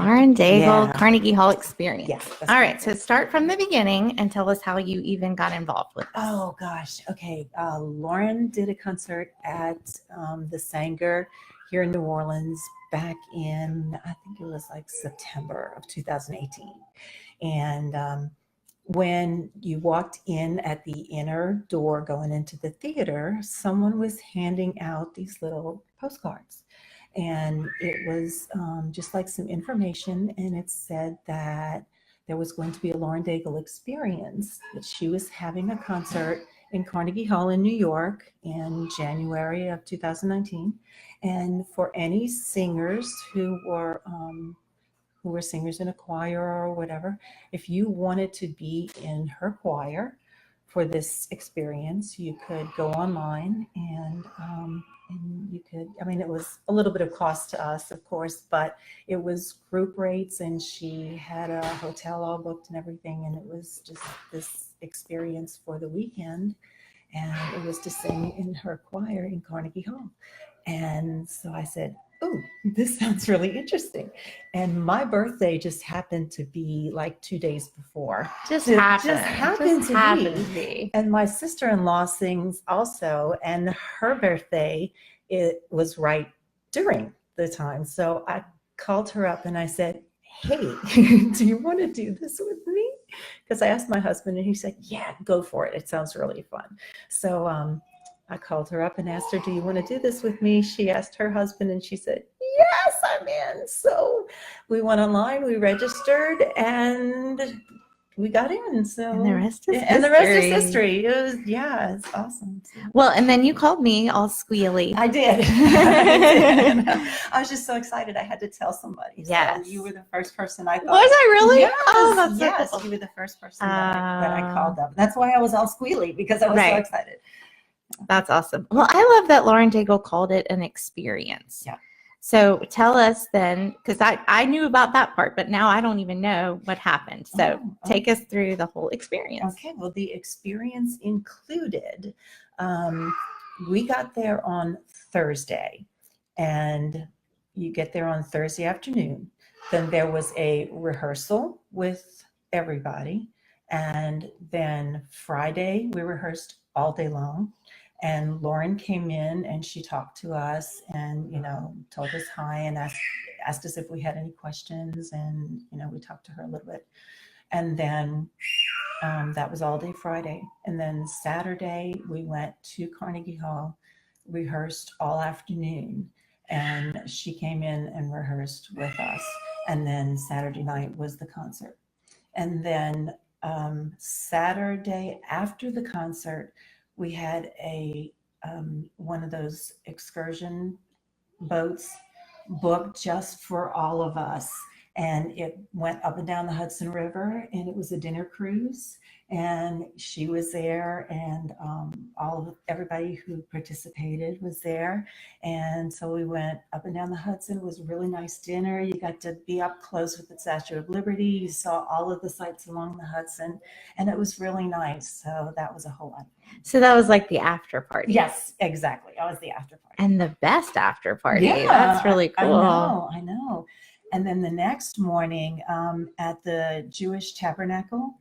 Lauren Daigle, Yeah. Carnegie Hall experience. Yes. All right. So start from the beginning and tell us how you even got involved with this. Oh gosh. Okay. Lauren did a concert at the Sanger here in New Orleans back in, I think it was like September of 2018. And when you walked in at the inner door going into the theater, someone was handing out these little postcards. And it was just like some information, and it said that there was going to be a Lauren Daigle experience, that she was having a concert in Carnegie Hall in New York in January of 2019. And for any singers who were singers in a choir or whatever, if you wanted to be in her choir for this experience, you could go online and you could, I mean, it was a little bit of cost to us, of course, but it was group rates, and she had a hotel all booked and everything. And it was just this experience for the weekend. And it was to sing in her choir in Carnegie Hall. And so I said, oh, this sounds really interesting. And my birthday just happened to be like 2 days before. Just It happened to be. And my sister-in-law sings also, and her birthday, it was right during the time. So I called her up and I said, hey, do you want to do this with me? Because I asked my husband and he said, yeah, go for it. It sounds really fun. So I called her up and asked her, do you want to do this with me? She asked her husband and she said, yes, I'm in. So we went online, we registered, and we got in. So And the rest is history. It was, yeah, it's awesome. So, well, and then you called me all squealy. I did. I was just so excited. I had to tell somebody. Yes. So you were the first person I thought. Was I really? Yes, Oh, that's yes. so cool. You were the first person that I called up. That's why I was all squealy, because I was so excited. That's awesome. Well, I love that Lauren Daigle called it an experience. Yeah. So tell us then, because I knew about that part, but now I don't even know what happened. So take us through the whole experience. Okay. Well, the experience included, we got there on Thursday, and you get there on Thursday afternoon. Then there was a rehearsal with everybody. And then Friday, we rehearsed all day long. And Lauren came in and she talked to us and, told us hi and asked us if we had any questions. And, we talked to her a little bit. And then that was all day Friday. And then Saturday, we went to Carnegie Hall, rehearsed all afternoon. And she came in and rehearsed with us. And then Saturday night was the concert. And then Saturday after the concert, we had a one of those excursion boats booked just for all of us. And it went up and down the Hudson River, and it was a dinner cruise. And she was there, and everybody who participated was there. And so we went up and down the Hudson. It was a really nice dinner. You got to be up close with the Statue of Liberty. You saw all of the sights along the Hudson, and it was really nice. So that was a whole lot. So that was like the after party. Yes, exactly. That was the after party. And the best after party. Yeah, that's really cool. I know. And then the next morning at the Jewish Tabernacle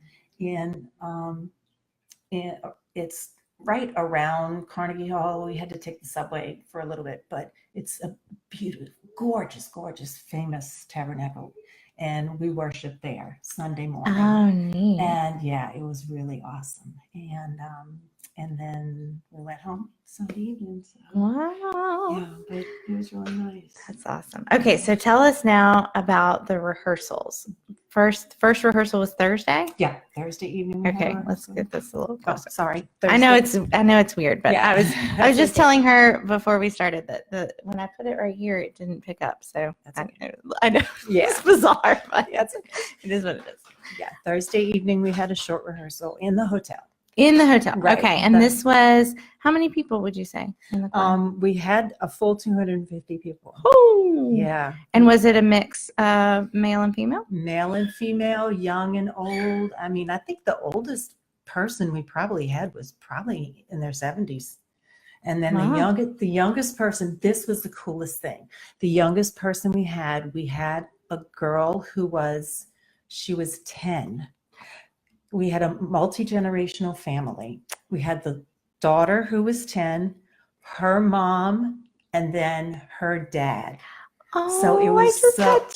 it's right around Carnegie Hall. We had to take the subway for a little bit, but it's a beautiful, gorgeous, gorgeous, famous tabernacle. And we worshiped there Sunday morning. Oh, neat. And yeah, it was really awesome. And then we went home Sunday evening. So, wow. yeah, but it was really nice. That's awesome. Okay, so tell us now about the rehearsals. First rehearsal was Thursday? Yeah, Thursday evening. Okay, let's get this a little closer. Oh, sorry. Thursday. I know it's weird, but yeah. I was just telling her before we started that when I put it right here, it didn't pick up. So I know. Yeah. It's bizarre, but that's okay. It is what it is. Yeah, Thursday evening we had a short rehearsal in the hotel. In the hotel. Right. Okay. And this was, how many people would you say in the choir? We had a full 250 people. Ooh. Yeah. And was it a mix of male and female? Male and female, young and old. I mean, I think the oldest person we probably had was probably in their 70s. And then the youngest person, this was the coolest thing. The youngest person we had a girl she was 10. We had a multi-generational family. We had the daughter who was 10, her mom, and then her dad. Oh, so it was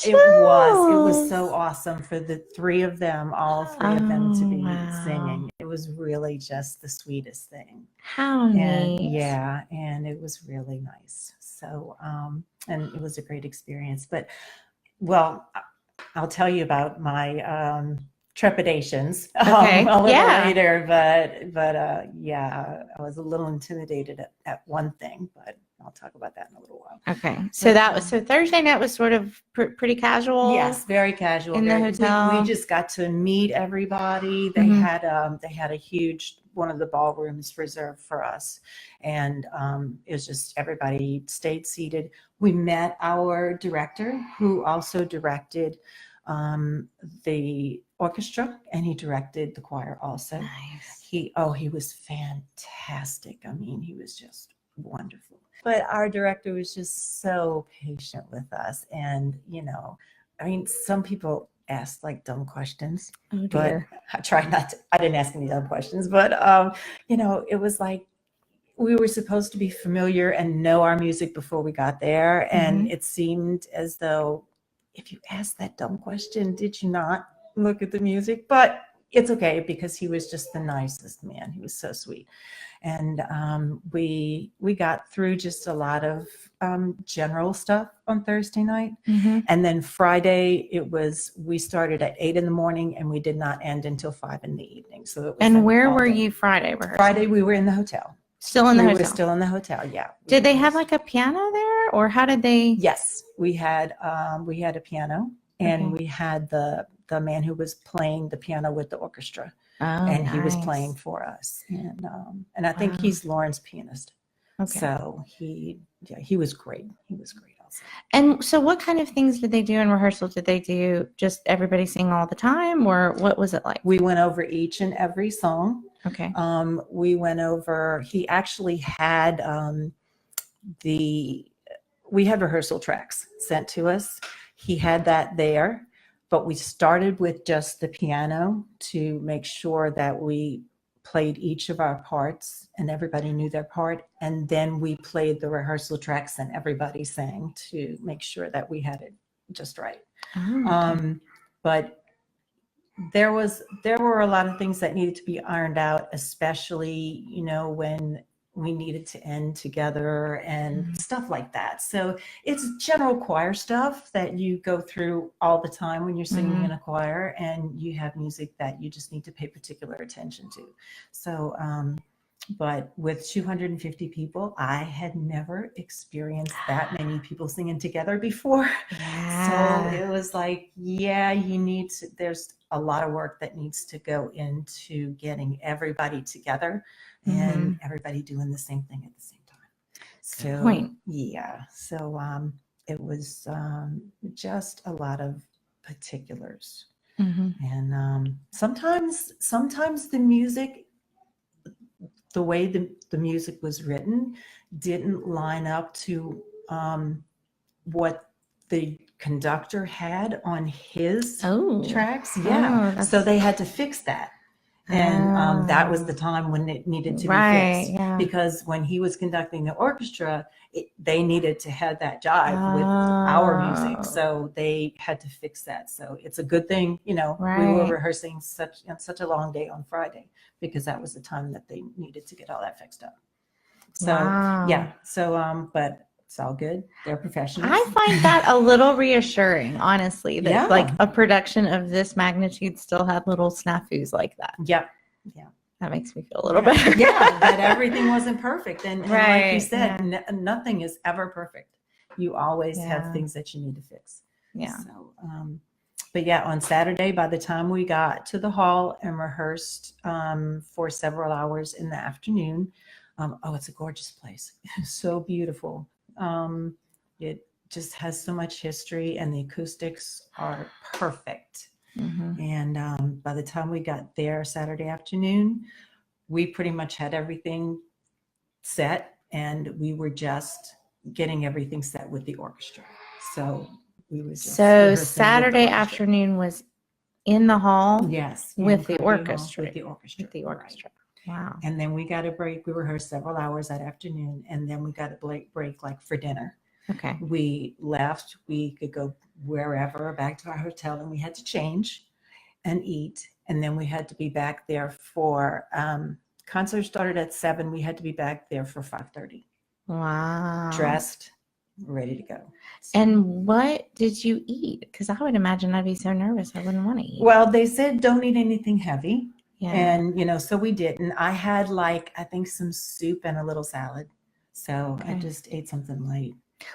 it was so awesome for the three of them, all three of them, to be singing. It was really just the sweetest thing. How neat. Yeah, and it was really nice. So and it was a great experience. But well, I'll tell you about my trepidations a little later, but yeah, I was a little intimidated at one thing, but I'll talk about that in a little while. Okay, so so Thursday night was sort of pretty casual. Yes, very casual in the hotel. We just got to meet everybody. They had a huge, one of the ballrooms reserved for us, and it was just everybody stayed seated. We met our director, who also directed the orchestra, and he directed the choir also. Nice. He was fantastic. I mean, he was just wonderful. But our director was just so patient with us. And, I mean, some people ask like dumb questions. Oh, dear. But I tried not to. I didn't ask any dumb questions, but, it was like we were supposed to be familiar and know our music before we got there. And it seemed as though, if you asked that dumb question, did you not look at the music? But it's okay, because he was just the nicest man. He was so sweet. And we got through just a lot of general stuff on Thursday night. And then Friday, we started at 8 a.m. and we did not end until 5 p.m. So it was. And where were you Friday rehearsing? Friday, we were in the hotel. Still in the hotel? We were still in the hotel, yeah. Did they have like a piano there, or how did they? Yes, we had a piano, and we had the man who was playing the piano with the orchestra. And he was playing for us, and I think he's Lauren's pianist. Okay. So he was great. He was great also. And so, what kind of things did they do in rehearsal? Did they do just everybody sing all the time, or what was it like? We went over each and every song. Okay. We went over. He actually had we had rehearsal tracks sent to us. He had that there. But we started with just the piano to make sure that we played each of our parts and everybody knew their part. And then we played the rehearsal tracks and everybody sang to make sure that we had it just right. But there were a lot of things that needed to be ironed out, especially, when we needed to end together and stuff like that. So it's general choir stuff that you go through all the time when you're singing in a choir, and you have music that you just need to pay particular attention to. So, but with 250 people, I had never experienced that many people singing together before. Yeah. So it was like, there's a lot of work that needs to go into getting everybody together. And everybody doing the same thing at the same time. So it was just a lot of particulars. And sometimes the music, the way the music was written, didn't line up to what the conductor had on his tracks. So they had to fix that. And that was the time when it needed to be fixed, because when he was conducting the orchestra, they needed to have that jive with our music, so they had to fix that. So it's a good thing, we were rehearsing such a long day on Friday, because that was the time that they needed to get all that fixed up. So but it's all good. They're professionals. I find that a little reassuring, honestly, that like a production of this magnitude still had little snafus like that. Yeah. That makes me feel a little better. But everything wasn't perfect. And like you said, nothing is ever perfect. You always have things that you need to fix. Yeah. So, but on Saturday, by the time we got to the hall and rehearsed for several hours in the afternoon, it's a gorgeous place. So beautiful. It just has so much history, and the acoustics are perfect. And by the time we got there Saturday afternoon, we pretty much had everything set, and we were just getting everything set with the orchestra. So we would just So rehearsing Saturday with the orchestra. afternoon was in the hall Yes, with in the Carnegie Hall orchestra. with the orchestra. With the orchestra. Right. Wow. And then we got a break. We rehearsed several hours that afternoon, and then we got a break like for dinner. Okay. We left. We could go wherever, back to our hotel, and we had to change and eat. And then we had to be back there for concert started at 7. We had to be back there for 5:30. Wow. Dressed, ready to go. And what did you eat? Because I would imagine I'd be so nervous I wouldn't want to eat. Well, they said don't eat anything heavy. Yeah. And, so we didn't. I had I think some soup and a little salad. So I just ate something light.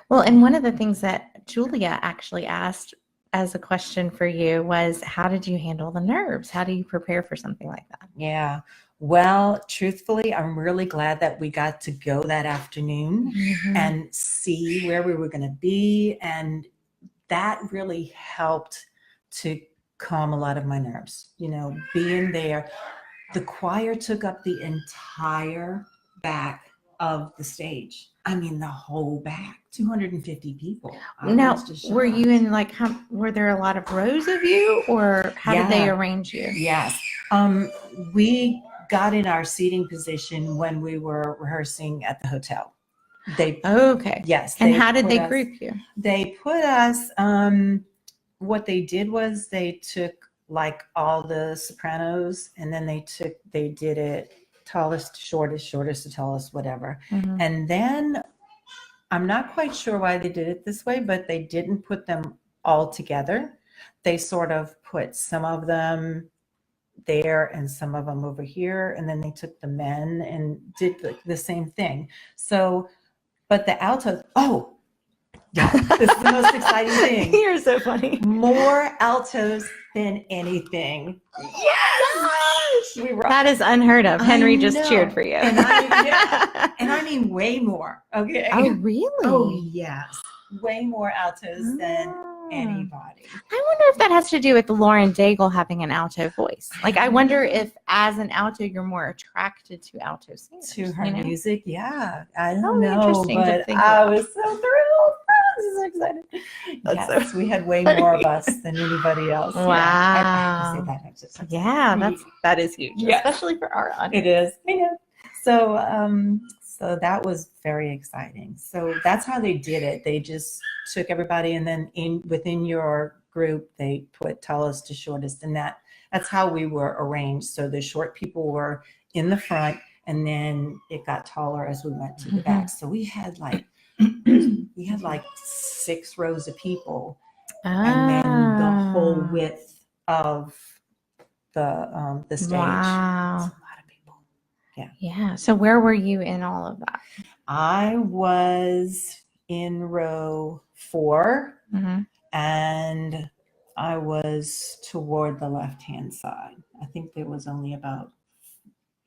Well, and one of the things that Julia actually asked as a question for you was, how did you handle the nerves? How do you prepare for something like that? Yeah. Well, truthfully, I'm really glad that we got to go that afternoon and see where we were going to be. And that really helped to calm a lot of my nerves, being there. The choir took up the entire back of the stage. I mean, the whole back, 250 people. Now, were you in were there a lot of rows of you, or how did they arrange you? Yes. We got in our seating position when we were rehearsing at the hotel. Yes. And how did they group you? They put us, what they did was they took all the sopranos, and then they did it tallest to shortest, shortest to tallest, whatever. And then I'm not quite sure why they did it this way, but they didn't put them all together. They sort of put some of them there and some of them over here, and then they took the men and did the same thing. So, but the altos, yeah, this is the most exciting thing. You're so funny. More altos than anything. Yes! That is unheard of. Henry just cheered for you. And I mean way more. Okay. Oh, really? Oh, yes. Way more altos than anybody. I wonder if that has to do with Lauren Daigle having an alto voice. I wonder if as an alto, you're more attracted to alto singers. To her music, yeah. I don't know. Interesting but I was so thrilled. I was so excited. Yes, we had way more of us than anybody else. Wow. Yeah, I say that next time. Yeah, that is huge, especially for our audience. It is. I know. So that was very exciting. So that's how they did it. They just took everybody, and then within your group, they put tallest to shortest, and that's how we were arranged. So the short people were in the front, and then it got taller as we went to the back. So we had 6 rows of people, and then the whole width of the stage. Wow. That's a lot of people. Yeah. Yeah. So where were you in all of that? I was in row 4, and I was toward the left-hand side. I think there was only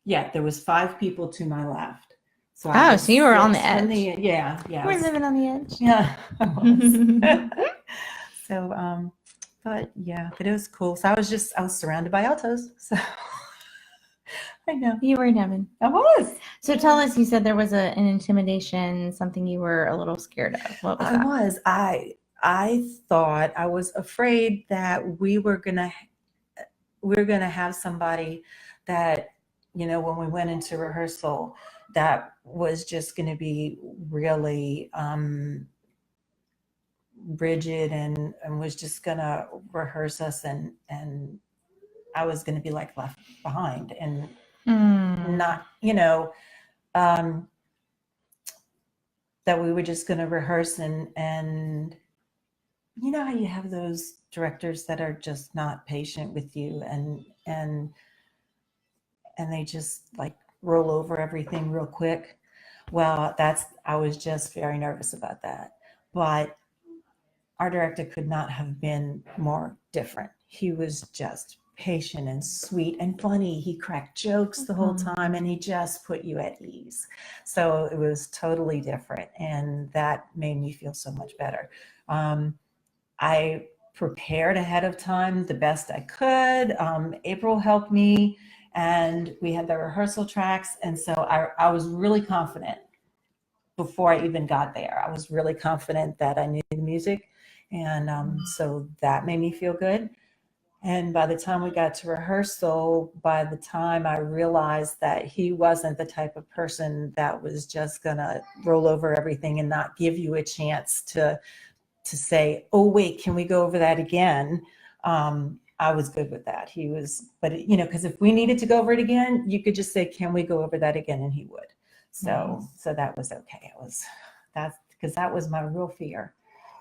there was 5 people to my left. So so you were on the edge. Yeah. We're living on the edge. Yeah. I was. So, but it was cool. So I was surrounded by altos. So I know. You were in heaven. I was. So tell us, you said there was an intimidation, something you were a little scared of. What was that? I thought, I was afraid that we were gonna have somebody that, when we went into rehearsal, that was just going to be really rigid and was just going to rehearse us, and I was going to be left behind and not, that we were just going to rehearse and how you have those directors that are just not patient with you and they just roll over everything real quick. Well, I was just very nervous about that. But our director could not have been more different. He was just patient and sweet and funny. He cracked jokes the whole time, and he just put you at ease. So it was totally different, and that made me feel so much better. I prepared ahead of time the best I could. April helped me, and we had the rehearsal tracks. And so I was really confident before I even got there. I was really confident that I knew the music And so that made me feel good. And by the time we got to rehearsal, by the time I realized that he wasn't the type of person that was just gonna roll over everything and not give you a chance to say, oh wait, can we go over that again? I was good with that. He was, but because if we needed to go over it again, you could just say, can we go over that again? And he would. So that was okay. That's because that was my real fear,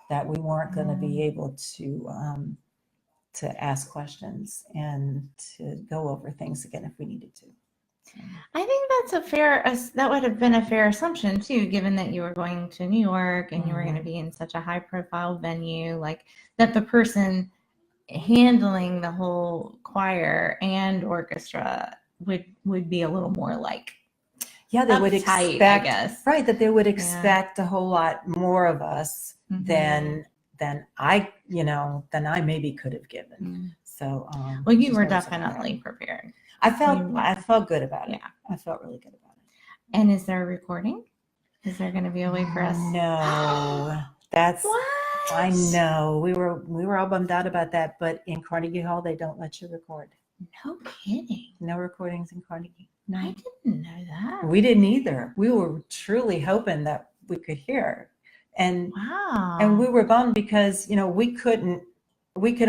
that we weren't going to be able to ask questions and to go over things again if we needed to. I think that would have been a fair assumption too, given that you were going to New York and you were going to be in such a high profile venue, like that the person handling the whole choir and orchestra would be a little more like, yeah, they would expect, I guess. Right, that they would expect a whole lot more of us than I maybe could have given. So well, you were definitely prepared. I felt good about it. Yeah. I felt really good about it. And is there a recording? Is there going to be a way for us? No, that's what? I know. We were all bummed out about that, but in Carnegie Hall they don't let you record. No kidding. No recordings in Carnegie. No. I didn't know that. We didn't either. We were truly hoping that we could hear. And we were bummed because we could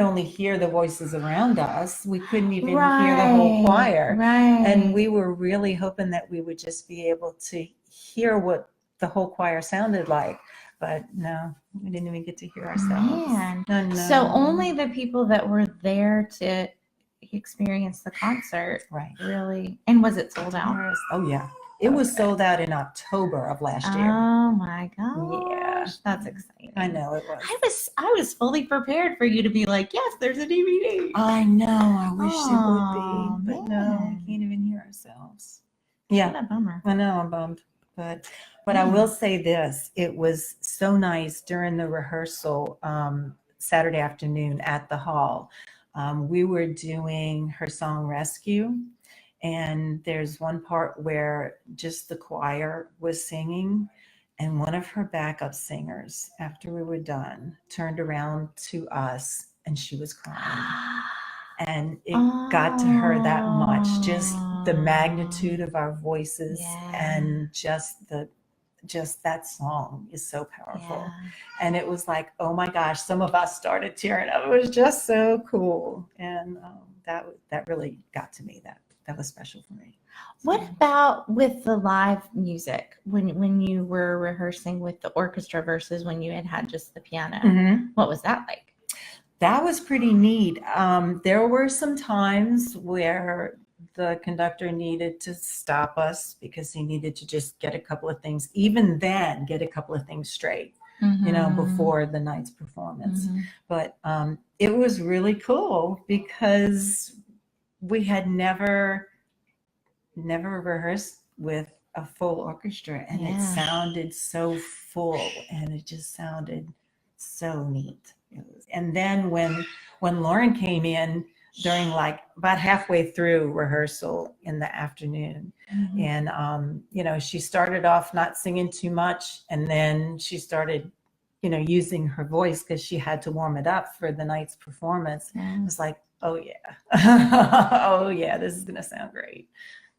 only hear the voices around us. We couldn't even hear the whole choir. Right. And we were really hoping that we would just be able to hear what the whole choir sounded like. But no, we didn't even get to hear ourselves. Man. No. So only the people that were there to experience the concert. Right. Really. And was it sold out? Oh, yeah. It was sold out in October of last year. Oh my gosh. Yeah. That's exciting. I know it was. I was fully prepared for you to be like, yes, there's a DVD. I know. I wish it would be. But no, we can't even hear ourselves. Yeah. What a bummer. I know, I'm bummed. But I will say this. It was so nice during the rehearsal Saturday afternoon at the hall. We were doing her song Rescue. And there's one part where just the choir was singing, and one of her backup singers, after we were done, turned around to us and she was crying. And it got to her that much, just the magnitude of our voices and just that song is so powerful. Yeah. And it was like, oh my gosh, some of us started tearing up. It was just so cool. And that really got to me. That was special for me. What about with the live music when you were rehearsing with the orchestra versus when you had just the piano? Mm-hmm. What was that like? That was pretty neat. There were some times where the conductor needed to stop us because he needed to just get a couple of things, even then get a couple of things straight, before the night's performance. Mm-hmm. But it was really cool because we had never rehearsed with a full orchestra, and it sounded so full, and it just sounded so neat. And then when Lauren came in during like about halfway through rehearsal in the afternoon, and she started off not singing too much, and then she started using her voice because she had to warm it up for the night's performance. It was like, oh yeah, oh yeah, this is gonna sound great.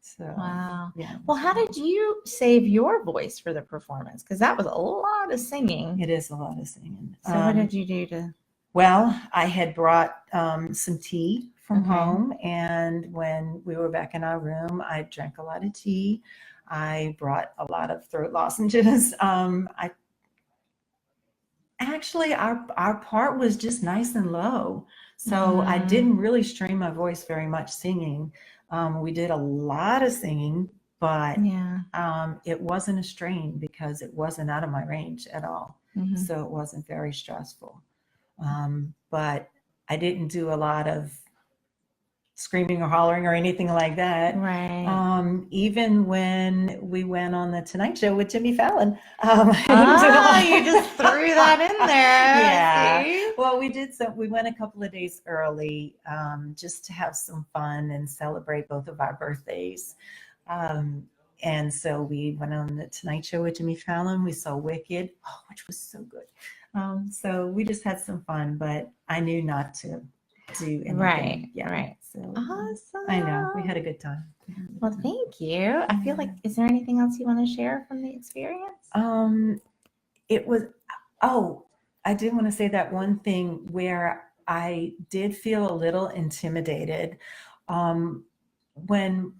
So wow. Yeah. Well, how did you save your voice for the performance? Because that was a lot of singing. It is a lot of singing. So what did you do to? Well, I had brought some tea from home, and when we were back in our room, I drank a lot of tea. I brought a lot of throat lozenges. Actually, our part was just nice and low. So I didn't really strain my voice very much singing. We did a lot of singing, but it wasn't a strain because it wasn't out of my range at all. Mm-hmm. So it wasn't very stressful. But I didn't do a lot of screaming or hollering or anything like that. Right. Even when we went on the Tonight Show with Jimmy Fallon. You just threw that in there. Yeah. See? Well, we went a couple of days early just to have some fun and celebrate both of our birthdays. And so we went on the Tonight Show with Jimmy Fallon. We saw Wicked, which was so good. So we just had some fun, but I knew not to do anything. Right, Yeah. right. So Awesome. I know we had a good time. Well, thank you. I feel like, is there anything else you want to share from the experience? It was, oh, I did want to say that one thing where I did feel a little intimidated when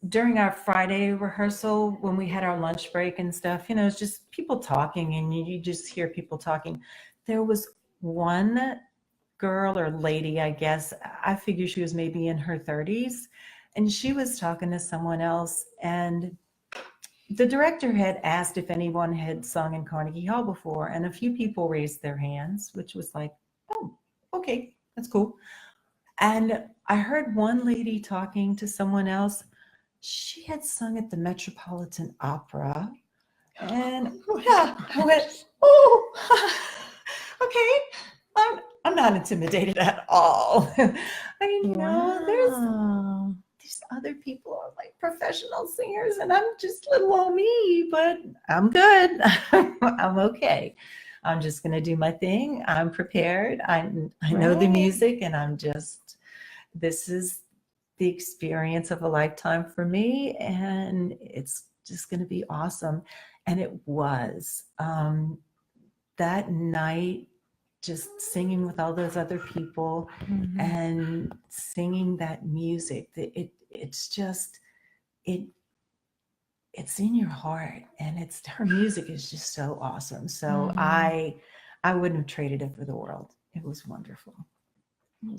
during our Friday rehearsal, when we had our lunch break and stuff, it's just people talking and you just hear people talking. There was one girl or lady, I guess, I figure she was maybe in her 30s, and she was talking to someone else, and the director had asked if anyone had sung in Carnegie Hall before, and a few people raised their hands, which was like, oh, okay, that's cool. And I heard one lady talking to someone else. She had sung at the Metropolitan Opera. And yeah, I went, oh, okay. I'm not intimidated at all. There's other people are like professional singers, and I'm just little old me, but I'm good. I'm okay. I'm just going to do my thing. I'm prepared. I know the music, and this is the experience of a lifetime for me, and it's just going to be awesome. And it was that night, just singing with all those other people and singing that music. It's just it's in your heart, and her music is just so awesome. So I wouldn't have traded it for the world. It was wonderful.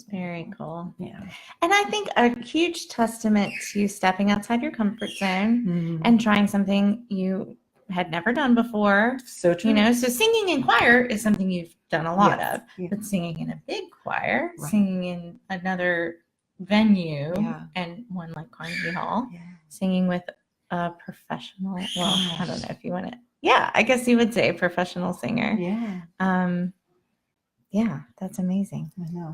Very cool. Yeah. And I think a huge testament to stepping outside your comfort zone and trying something you had never done before. So true. So singing in choir is something you've done a lot of, but singing in a big choir, singing in another venue, and one like Carnegie Hall, singing with a professional, well, I don't know if you want it. Yeah, I guess you would say a professional singer. Yeah. Yeah, that's amazing. I know.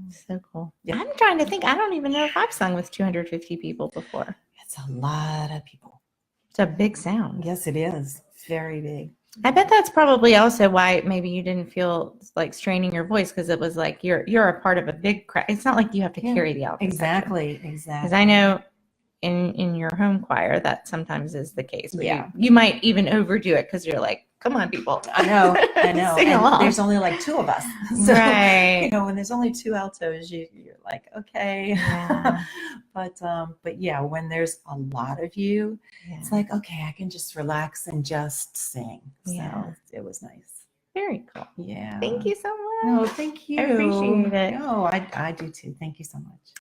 So cool. Yeah. I'm trying to think. I don't even know if I've sung with 250 people before. It's a lot of people. It's a big sound. Yes, it is. Very big. I bet that's probably also why maybe you didn't feel like straining your voice, because it was like you're a part of a big crowd. It's not like you have to carry the alto. Exactly. Because I know in your home choir that sometimes is the case. Yeah. You might even overdo it because you're like, come on, people. I know. Sing along. There's only like two of us. So, right. When there's only two altos, you're like, okay. Yeah. But yeah, when there's a lot of you, it's like, okay, I can just relax and just sing. So it was nice. Very cool. Yeah. Thank you so much. No, thank you. I appreciate it. No, I do too. Thank you so much.